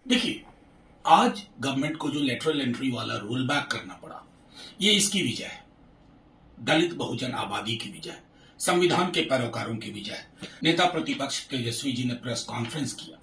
देखिए, आज गवर्नमेंट को जो लेटरल एंट्री वाला रोल बैक करना पड़ा, ये इसकी वजह है, दलित बहुजन आबादी की वजह है, संविधान के पैरोकारों की वजह है। नेता प्रतिपक्ष तेजस्वी जी ने प्रेस कॉन्फ्रेंस किया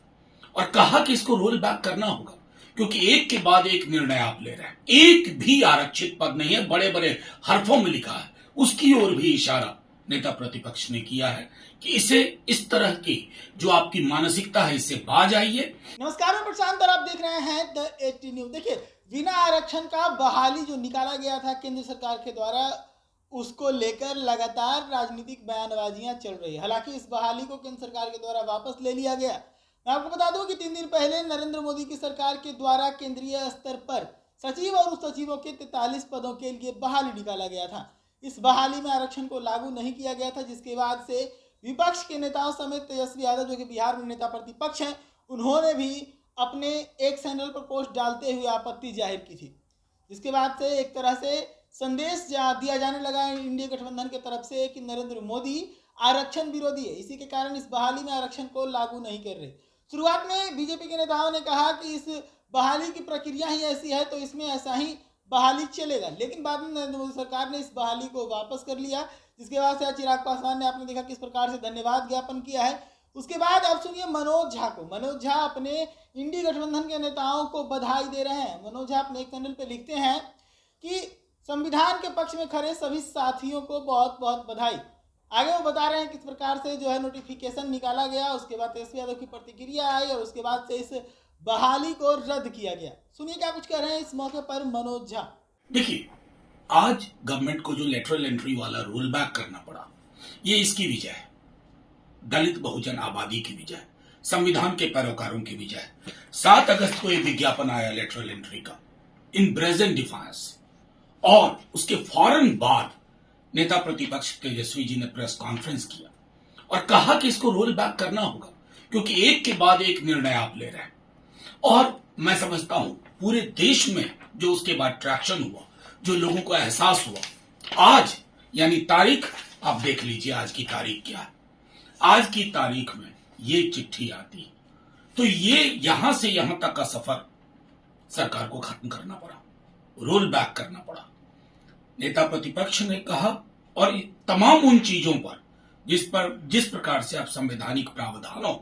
और कहा कि इसको रोल बैक करना होगा, क्योंकि एक के बाद एक निर्णय आप ले रहे हैं। एक भी आरक्षित पद नहीं है, बड़े बड़े हरफों में लिखा है, उसकी ओर भी इशारा नेता प्रतिपक्ष ने किया है कि इसे इस तरह की जो आपकी मानसिकता है इससे बाज आइए। नमस्कार, मैं प्रशांत और आप देख रहे हैं द 80 न्यूज। देखिए, बिना आरक्षण का बहाली जो निकाला गया था केंद्र सरकार के द्वारा, उसको लेकर लगातार राजनीतिक बयानबाजियां चल रही है। हालांकि इस बहाली को केंद्र सरकार के द्वारा वापस ले लिया गया। मैं आपको बता दूं कि 3 दिन पहले नरेंद्र मोदी की सरकार के द्वारा केंद्रीय स्तर पर सचिव और उप सचिवों के 43 पदों के लिए बहाली निकाला गया था। इस बहाली में आरक्षण को लागू नहीं किया गया था, जिसके बाद से विपक्ष के नेताओं समेत तेजस्वी यादव, जो कि बिहार में नेता प्रतिपक्ष हैं, उन्होंने भी अपने एक चैनल पर पोस्ट डालते हुए आपत्ति जाहिर की थी, जिसके बाद से एक तरह से संदेश दिया जाने लगा इंडिया गठबंधन की तरफ से कि नरेंद्र मोदी आरक्षण विरोधी है। इसी के कारण इस बहाली में आरक्षण को लागू नहीं कर रहे। शुरुआत में बीजेपी के नेताओं ने कहा कि इस बहाली की प्रक्रिया ही ऐसी है, तो इसमें ऐसा ही बहाली चलेगा, लेकिन बाद में नरेंद्र मोदी सरकार ने इस बहाली को वापस कर लिया, जिसके बाद से चिराग पासवान ने आपने देखा किस प्रकार से धन्यवाद ज्ञापन किया है। उसके बाद अब सुनिए मनोज झा को। मनोज झा अपने इंडी गठबंधन के नेताओं को बधाई दे रहे हैं। मनोज झा अपने एक चैनल पे लिखते हैं कि संविधान के पक्ष में खड़े सभी साथियों को बहुत बहुत बधाई। आगे वो बता रहे हैं किस प्रकार से जो है नोटिफिकेशन निकाला गया, उसके बाद तेजस्वी यादव की प्रतिक्रिया आई और उसके बाद से इस बहाली को रद्द किया गया। सुनिए क्या कुछ कह रहे हैं इस मौके पर मनोज झा। देखिए, आज गवर्नमेंट को जो लेटरल एंट्री वाला रोल बैक करना पड़ा, ये इसकी वजह है, दलित बहुजन आबादी की वजह है, संविधान के पैरोकारों की वजह है। 7 अगस्त को एक विज्ञापन आया लेटरल एंट्री का इन ब्रेजेंट डिफायंस, और उसके फौरन बाद नेता प्रतिपक्ष तेजस्वी जी ने प्रेस कॉन्फ्रेंस किया और कहा कि इसको रोल बैक करना होगा, क्योंकि एक के बाद एक निर्णय आप ले रहे हैं। और मैं समझता हूं पूरे देश में जो उसके बाद ट्रैक्शन हुआ, जो लोगों को एहसास हुआ, आज यानी तारीख आप देख लीजिए, आज की तारीख क्या है। आज की तारीख में ये चिट्ठी आती है, तो ये यहां से यहां तक का सफर सरकार को खत्म करना पड़ा, रोल बैक करना पड़ा। नेता प्रतिपक्ष ने कहा, और तमाम उन चीजों पर जिस प्रकार से आप संवैधानिक प्रावधानों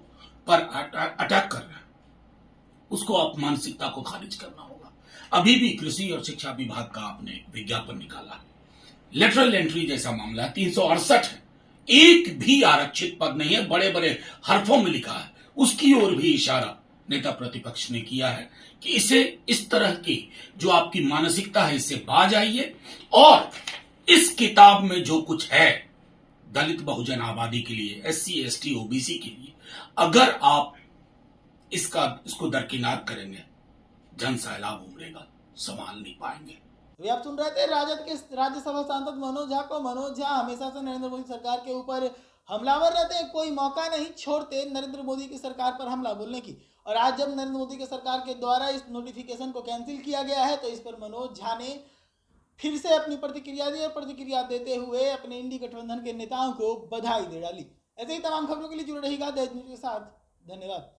पर अटैक कर रहे हैं, उसको आप मानसिकता को खारिज करना होगा। अभी भी कृषि और शिक्षा विभाग का आपने विज्ञापन निकाला, लेटरल एंट्री जैसा मामला 368 है, एक भी आरक्षित पद नहीं है, बड़े बड़े हरफों में लिखा है, उसकी ओर भी इशारा नेता प्रतिपक्ष ने किया है कि इसे इस तरह की जो आपकी मानसिकता है इससे बाज आइए, और इस किताब में जो कुछ है दलित बहुजन आबादी के लिए, SC ST OBC के लिए, अगर आप इसको दरकिनार करेंगे, जन सैलाब उमड़ेगा, संभाल नहीं पाएंगे। तो आप सुन रहे थे राजद के राज्यसभा सांसद मनोज झा को। मनोज झा हमेशा से नरेंद्र मोदी सरकार के ऊपर हमलावर रहते हैं, कोई मौका नहीं छोड़ते नरेंद्र मोदी की सरकार पर हमला बोलने की। और आज जब नरेंद्र मोदी की सरकार के द्वारा इस नोटिफिकेशन को कैंसिल किया गया है, तो इस पर मनोज झा ने फिर से अपनी प्रतिक्रिया दी और प्रतिक्रिया देते हुए अपने इंडी गठबंधन के नेताओं को बधाई दे डाली। ऐसे ही तमाम खबरों के लिए जुड़े रहिएगा देश न्यूज के साथ। धन्यवाद।